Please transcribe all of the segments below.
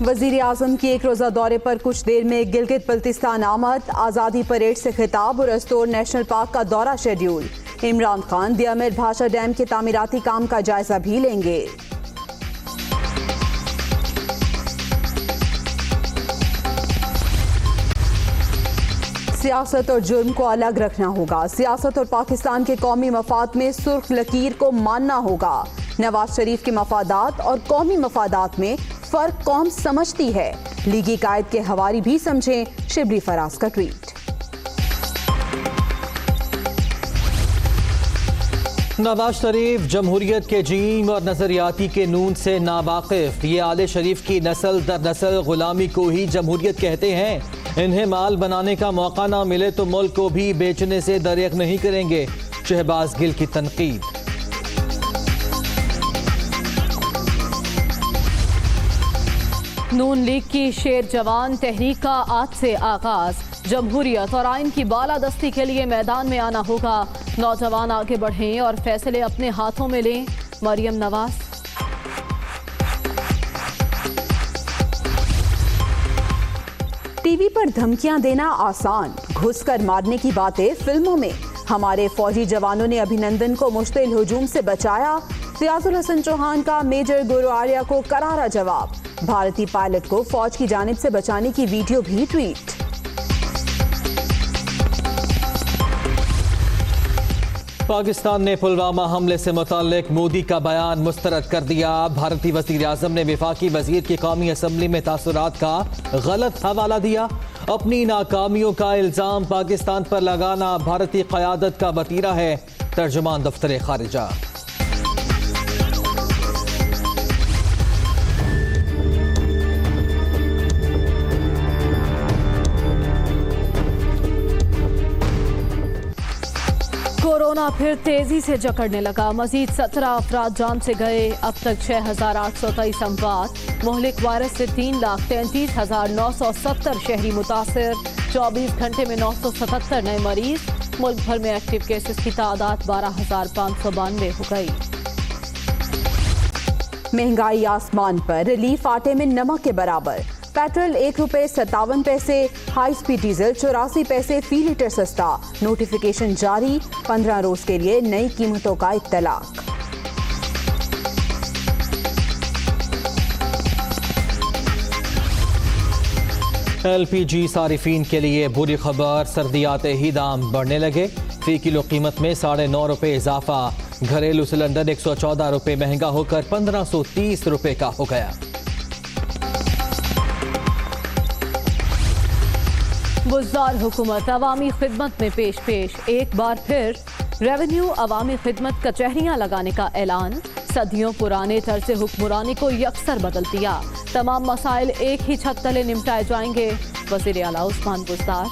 वजीर आजम की एक रोजा दौरे पर कुछ देर में गिलगित बल्तिस्तान आमद। आज़ादी परेड से खिताब और रस्तोर नेशनल पार्क का दौरा शेड्यूल। इमरान खान दियामिर भाषा डैम के तामीराती काम का जायजा भी लेंगे। सियासत और जुर्म को अलग रखना होगा। सियासत और पाकिस्तान के कौमी मफाद में सुर्ख लकीर को मानना होगा। नवाज शरीफ के मफादात और कौमी मफादात में फर्क कौम समझती है। लीगी कायद के हवारी भी समझें, शिबली फराज का ट्वीट। नवाज शरीफ जमहूरियत के जीन और नजरियाती के नून से नावाकिफ। ये आले शरीफ की नस्ल दर नस्ल गुलामी को ही जमहूरियत कहते हैं। इन्हें माल बनाने का मौका ना मिले तो मुल्क को भी बेचने से दरिक नहीं करेंगे। शहबाज गिल की तनकीद। नून लीग की शेर जवान तहरीक का आज से आगाज। जमहूरियत और आइन की बालादस्ती के लिए मैदान में आना होगा। नौजवान आगे बढ़ें और फैसले अपने हाथों में लें। मरियम नवाज। टीवी पर धमकियां देना आसान, घुसकर मारने की बातें फिल्मों में। हमारे फौजी जवानों ने अभिनंदन को मुश्तिल हुजूम से बचाया। रियाजुल हसन चौहान का मेजर गुरु आर्या को करारा जवाब। भारतीय पायलट को फौज की जानिब से बचाने की वीडियो भी ट्वीट। पाकिस्तान ने पुलवामा हमले से मुताल्लिक मोदी का बयान मुस्तरद कर दिया। भारतीय वज़ीर आज़म ने वफाकी वज़ीर की कौमी असम्बली में तासुरात का गलत हवाला दिया। अपनी नाकामियों का इल्ज़ाम पाकिस्तान पर लगाना भारतीय क़यादत का वतीरा है। तर्जुमान दफ्तर खारिजा। कोरोना फिर तेजी से जकड़ने लगा। मजीद 17 अफराद जान से गए। अब तक 6,823 अमवात। मुहलिक वायरस से 3,33,970 शहरी मुतासिर। 24 घंटे में 977 नए मरीज। मुल्क भर में एक्टिव केसेस की तादाद 12,592 हो गई। महंगाई आसमान पर, रिलीफ आटे में नमक के बराबर। पेट्रोल ₹1.57, हाई स्पीड डीजल 84 पैसे फी लीटर सस्ता। नोटिफिकेशन जारी, 15 रोज के लिए नई कीमतों का इत्तलाक। LPG सारिफीन के लिए बुरी खबर। सर्दी आते ही दाम बढ़ने लगे। फी किलो कीमत में ₹9.5 इजाफा। घरेलू सिलेंडर ₹114 महंगा होकर ₹1,530 का हो गया। बुज़दार हुकूमत अवामी खिदमत में पेश। एक बार फिर रेवेन्यू अवामी खिदमत कचहरियां लगाने का ऐलान। सदियों पुराने तर्ज हुक्मरानी को यकसर बदल दिया। तमाम मसाइल एक ही छत तले निपटाए जाएंगे। वज़ीर आला उस्मान बुज़दार।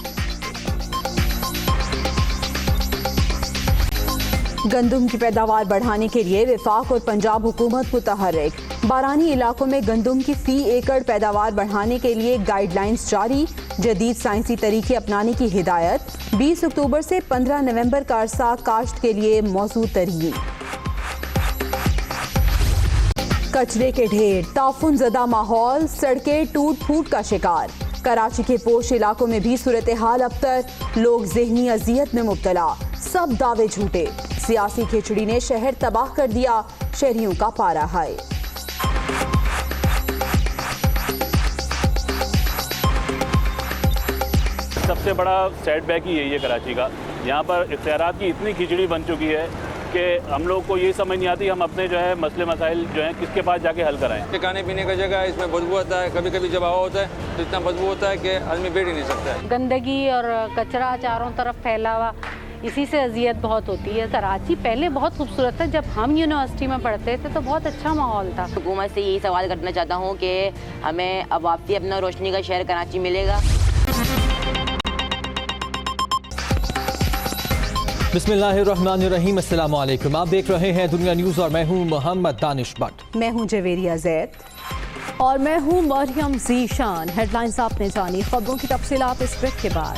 गंदम की पैदावार बढ़ाने के लिए वफाक और पंजाब हुकूमत मुतहर्रिक। बारानी इलाकों में गंदम की फी एकड़ पैदावार बढ़ाने के लिए गाइडलाइंस जारी। जदीद साइंसी तरीके अपनाने की हिदायत। 20 अक्टूबर से 15 नवंबर का अरसा काश्त के लिए मौजूद तरीन। कचरे के ढेर, ताफुन ज़दा माहौल, सड़कें टूट फूट का शिकार। कराची के पोश इलाकों में भी सूरत हाल अबतर। लोग ज़हनी अजियत में मुब्तला। सब दावे झूठे। सियासी खिचड़ी ने शहर तबाह कर दिया। शहरियों का पारा हाय। सबसे बड़ा सेटबैक ही यही है कराची का। यहाँ पर इख्तियारात की इतनी खिचड़ी बन चुकी है कि हम लोग को ये समझ नहीं आती हम अपने जो है मसले मसाइल जो हैं किसके पास जाके हल कराएं। खाने पीने का जगह है, इसमें बदबू आता है। कभी कभी जब हवा होता है तो इतना बदबू होता है कि आदमी बैठ ही नहीं सकता है। गंदगी और कचरा चारों तरफ फैला हुआ, इसी से अजियत बहुत होती है। कराची पहले बहुत खूबसूरत था। जब हम यूनिवर्सिटी में पढ़ते थे तो बहुत अच्छा माहौल था। हुकूमत से यही सवाल करना चाहता हूँ कि हमें अब वापसी अपना रोशनी का शहर कराची मिलेगा। बिस्मिल्लाहिर्रहमानिर्रहीम। अस्सलाम वालेकुम। आप देख रहे हैं दुनिया न्यूज़ और मैं हूँ मोहम्मद दानिश भट्ट। मैं हूँ जवेरिया जैद और मैं हूँ मरियम ज़ीशान। हेडलाइंस आपने जानी, खबरों की तफसीलात इस ब्रेक के बाद।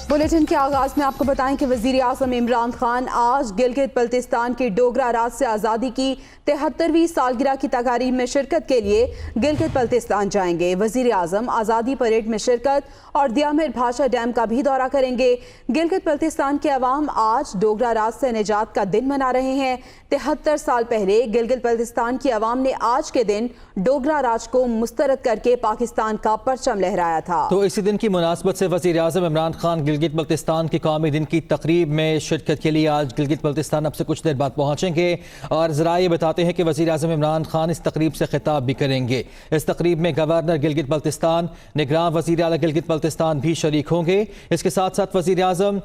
बुलेटिन के आगाज में आपको बताएं कि वजीर आजम इमरान खान आज गिलगित बल्तिस्तान की डोगरा राज से आज़ादी की 73वीं सालगिरह की तकारीब में शिरकत के लिए गिलगित बल्तिस्तान जाएंगे। वजीर आजम आज़ादी परेड में शिरकत और दियामिर भाषा डैम का भी दौरा करेंगे। गिलगित बल्तिस्तान के अवाम आज डोगरा राज से निजात का दिन मना रहे हैं। 73 साल पहले गिलगित बल्तिस्तान की अवाम ने आज के दिन डोगरा राज को मुस्तरद करके पाकिस्तान का परचम लहराया था। तो इसी दिन की मुनासबत से वजीर आजम इमरान खान गिलगित बल्तिस्तान की कौमी दिन की तकरीब में शिरकत के लिए आज गिलगित बल्तिस्तान अब से कुछ देर बाद पहुंचेंगे और जरा ये बताते हैं कि वजीर आजम इमरान खान इस तकरीब से खिताब भी करेंगे। इस तकरीब में गवर्नर गिलगित बल्तिस्तान, निगरान वजीर आला गिलगित बल्तिस्तान भी शरीक होंगे। इसके साथ साथ वजीर आजम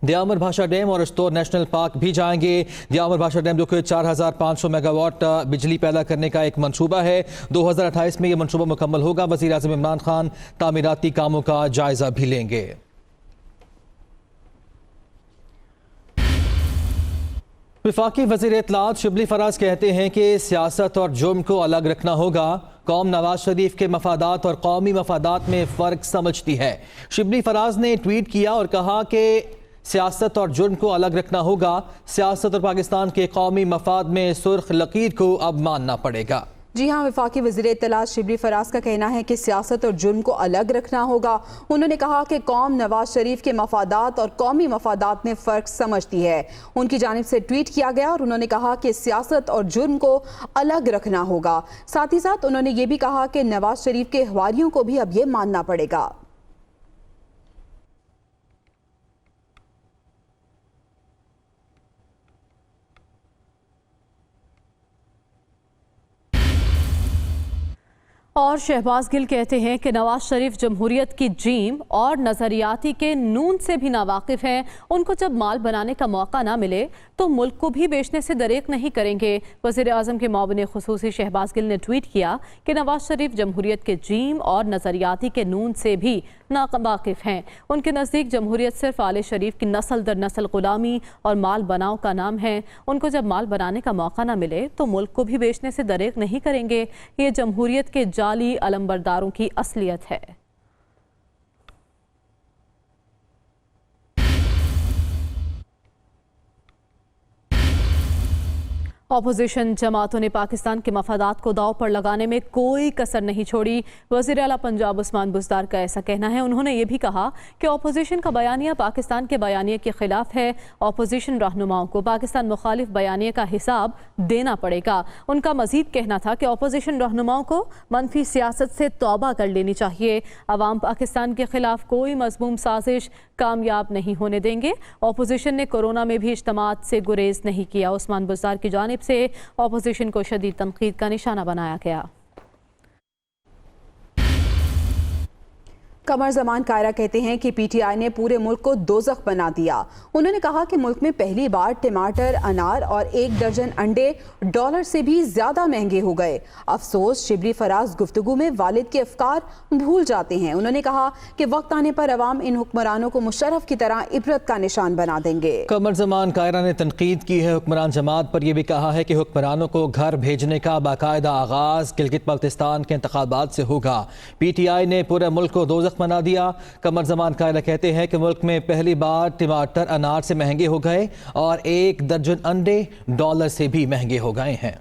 दियामिर भाषा डैम और अश्तोर नेशनल पार्क भी जाएंगे। दियामिर भाषा डैम जो कि 4500 मेगावाट बिजली पैदा करने का एक मंसूबा है, 2028 में ये मंसूबा मुकम्मल होगा। वजीर आजम इमरान खान तामीराती कामों का जायजा भी लेंगे। वफाकी वज़ीर इत्तलात शिबली फराज कहते हैं कि सियासत और जुर्म को अलग रखना होगा। कौम नवाज शरीफ के मफादात और कौमी मफादात में फ़र्क समझती है। शिबली फराज ने ट्वीट किया और कहा कि सियासत और जुर्म को अलग रखना होगा। सियासत और पाकिस्तान के कौमी मफाद में सुर्ख लकीर को अब मानना पड़ेगा। जी हाँ, वफाकी वज़ीर इत्तलात शिबली फराज का कहना है कि सियासत और जुर्म को अलग रखना होगा। उन्होंने कहा कि कौम नवाज शरीफ के मफादात और कौमी मफादात में फ़र्क समझती है। उनकी जानिब से ट्वीट किया गया और उन्होंने कहा कि सियासत और जुर्म को अलग रखना होगा। साथ ही साथ उन्होंने ये भी कहा कि नवाज शरीफ के हवारियों को भी अब ये मानना पड़ेगा। और शहबाज गिल कहते हैं कि नवाज शरीफ जमहूरियत की जीम और नज़रियाती के नून से भी नावाकिफ़ हैं। उनको जब माल बनाने का मौका ना मिले तो मुल्क को भी बेचने से दरेक नहीं करेंगे। वज़ीर आज़म के मुआविन खुसूसी शहबाज गिल ने ट्वीट किया कि नवाज शरीफ जमहूरियत के जीम और नज़रियाती के नून से भी नावाकिफ़ हैं। उनके नज़दीक जमहूरियत सिर्फ आले शरीफ की नस्ल दर नस्ल गुलामी और माल बनाओ का नाम है। उनको जब माल बनाने का मौका ना मिले तो मुल्क को भी बेचने से दरेक नहीं करेंगे। ये जमहूरियत के जाली अलंबरदारों की असलियत है। अपोजिशन जमातों ने पाकिस्तान के मफादात को दाव पर लगाने में कोई कसर नहीं छोड़ी। वज़ीर आला पंजाब उस्मान बुज़दार का ऐसा कहना है। उन्होंने ये भी कहा कि अपोजिशन का बयानिया पाकिस्तान के बयानिए के खिलाफ है। अपोजिशन रहनुमाओं को पाकिस्तान मुखालिफ बयानिए का हिसाब देना पड़ेगा। उनका मजीद कहना था कि अपोजिशन रहनुमाओं को मनफी सियासत से तौबा कर लेनी चाहिए। अवाम पाकिस्तान के खिलाफ कोई मज़मूम साजिश कामयाब नहीं होने देंगे। अपोजिशन ने कोरोना में भी इज्तिमात से गुरेज नहीं किया। उस्मान बुज़दार की जानिब से अपोजिशन को शदीद तनकीद का निशाना बनाया गया। कमर जमान कायरा कहते हैं कि पीटीआई ने पूरे मुल्क को दोज़ख बना दिया। उन्होंने कहा कि मुल्क में पहली बार टमाटर, अनार और 1 दर्जन अंडे डॉलर से भी ज्यादा महंगे हो गए। अफसोस, शिबली फराज गुफ्तगू में वालिद के अफकार भूल जाते हैं। उन्होंने कहा कि वक्त आने पर अवाम इन हुक्मरानों को मुशर्रफ की तरह इबरत का निशान बना देंगे। कमर जमान कायरा ने तनकीद की है हुक्मरान जमात पर। यह भी कहा है कि हुक्मरानों को घर भेजने का बाकायदा आगाज गिलगित बल्तिस्तान के इंतखाबात से होगा। पीटीआई ने पूरे मुल्क को दोज़ख बना दिया। कमर जमान कायरा कहते हैं कि मुल्क में पहली बार टमाटर अनार से महंगे हो गए और 1 दर्जन अंडे डॉलर से भी महंगे हो गए हैं।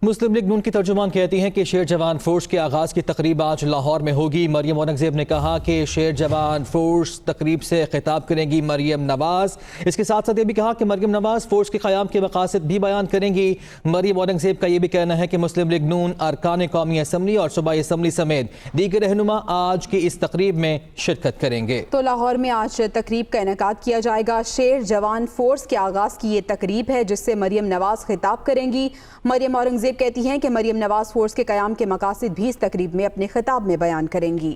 मुस्लिम लीग नून की तर्जुमान कहती हैं कि शेर जवान फोर्स के आगाज़ की तकरीब आज लाहौर में होगी। मरियम औरंगजेब ने कहा कि शेर जवान फोर्स तकरीब से खिताब करेंगी मरियम नवाज। इसके साथ साथ ये भी कहा कि मरियम नवाज फोर्स के क़याम के मकासद भी बयान करेंगी। मरियम औरंगजेब का ये भी कहना है कि मुस्लिम लीग नून अरकान कौमी असम्बली और सूबाई असम्बली समेत दीगर रहनुमा आज की इस तकरीब में शिरकत करेंगे। तो लाहौर में आज तकरीब का इनेकाद किया जाएगा। शेर जवान फोर्स के आगाज़ की ये तकरीब है जिससे मरियम नवाज खिताब करेंगी। मरियम औरंगजेब कहती हैं कि मरियम नवाज फोर्स के कयाम के मकासद भी इस तकरीब में अपने खिताब में बयान करेंगी।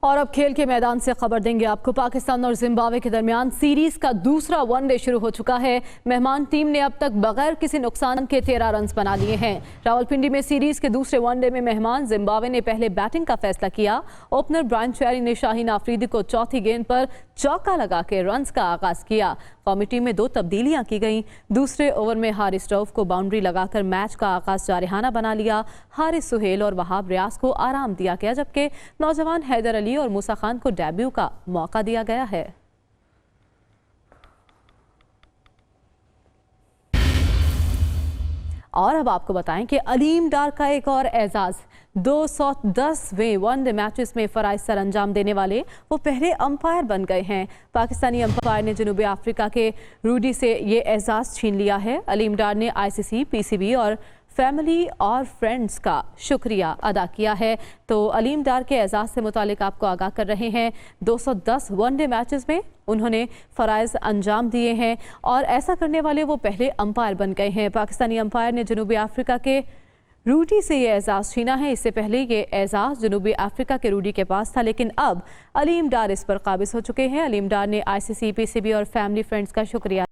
और अब खेल के मैदान से खबर देंगे आपको। पाकिस्तान और जिम्बाब्वे के दरमियान सीरीज का दूसरा वनडे शुरू हो चुका है। मेहमान टीम ने अब तक बगैर किसी नुकसान के 13 रन बना लिए हैं। रावलपिंडी में सीरीज के दूसरे वनडे में मेहमान जिम्बाब्वे ने पहले बैटिंग का फैसला किया। ओपनर ब्रायन चेरी ने शाहीन आफरीदी को चौथी गेंद पर चौका लगा के रन्स का आगाज किया। कौमी टीम में 2 तब्दीलियां की गईं। दूसरे ओवर में हारिस रऊफ को बाउंड्री लगाकर मैच का आगाज जारहाना बना लिया। हारिस सुहेल और वहाब रियाज को आराम दिया गया, जबकि नौजवान हैदर अली और मूसा खान को डेब्यू का मौका दिया गया है। और अब आपको बताएं कि अलीम डार का एक और एजाज 210वें वनडे मैचेस में फराइज सर अंजाम देने वाले वो पहले अंपायर बन गए हैं। पाकिस्तानी अंपायर ने जनूबी अफ्रीका के रूडी से ये एजाज छीन लिया है। अलीम डार ने ICC, PCB और फैमिली और फ्रेंड्स का शुक्रिया अदा किया है। तो अलीम डार के एजाज से मुतालिक आपको आगाह कर रहे हैं। 210 वनडे मैचेस में उन्होंने फ़राइज़ अंजाम दिए हैं और ऐसा करने वाले वो पहले अंपायर बन गए हैं। पाकिस्तानी अंपायर ने जनूबी अफ्रीका के रूडी से ये एजाज़ छीना है। इससे पहले ये एजाज़ जनूबी अफ्रीका के रूडी के पास था, लेकिन अब अलीम डार इस पर काबिज हो चुके हैं। अलीम डार ने ICC, PCB और फैमिली फ्रेंड्स का शुक्रिया